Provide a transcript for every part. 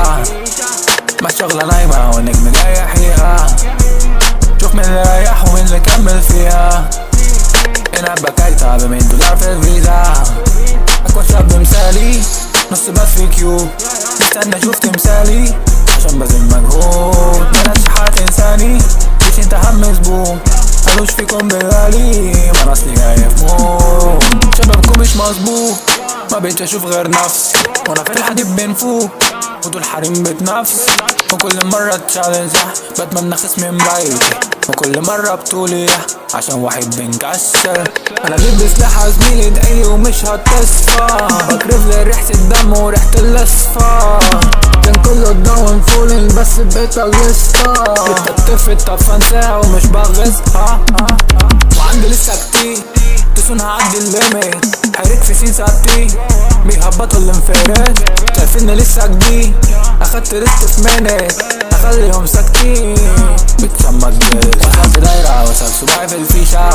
الفيشة، ما شغلة نايمة والنجم جاي يحييها. شوف مين اللي ريح ومين اللي كمل فيها. هنا بكايتها ب$100 في الفيزا. أكوا شاب مثالي نص بس في كيوب، مستنى اشوف تمثالي عشان بذل مجهود. بلاش حات انساني مش انت هم زبون، ملوش فيكم بالغالي ما اصلي جاي في موت. شبابكم مش مظبوط، ما بقتش اشوف غير نفسي وانا في الحديد بنفوق ودول حريم بتنافس. وكل مرة تشالنج بتمنى خصمي مرايتي، وكل مرة بطولي عشان واحد بنكسر. انا جيب سلاح زميلي ادعيلي ومش هتصفى، بكرف لي ريحة الدم وريحة الاصفار. كان كله داون فولين بس بقيت اغلسها، بتتف الطف انساها ومش بغزها. وعندي لسه كتير تسون هعدي الليميت، حريك في سين ساعتين بيهبطوا الانفراد. شايفيني لسه جديد اخدت ريست في مينت، اخليهم ساكتين بتسمى الجيل. وصلت دايرة وصلت صباعي في الفيشة،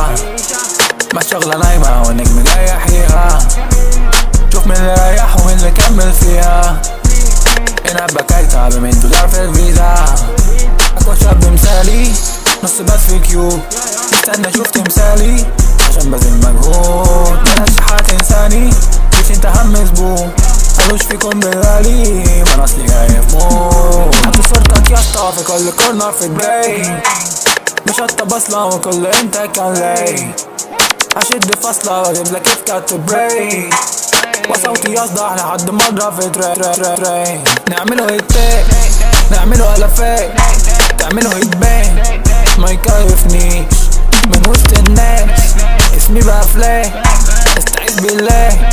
ما شغلة نايمة والنجم جاي يحييها. شوف مين اللي ريح ومين اللي كمل فيها. هنا بكايتها ب$100 في الفيزا. أكوا شاب مثالي نص بس في كيوب، مستنى اشوف تمثالي عشان بذل مجهود. بلاش حات انساني مش انت هم زبون، ملوش فيكم بالغالي ما انا اصلي جاي في موت. حط صورتك يا اسطى في كل كورنر في الداي، مش هطب اصلا وكل انت كان لي. هشد فاصلة واجيب لك كيف كات بريك، وصوتي يصدع لحد ما اضرب في ترين. نعمله هيتات نعمله الافات، تعمله هيتبان ما يكيفنيش من وسط الناس. اسمي بقى فلاك استعيذ بالله،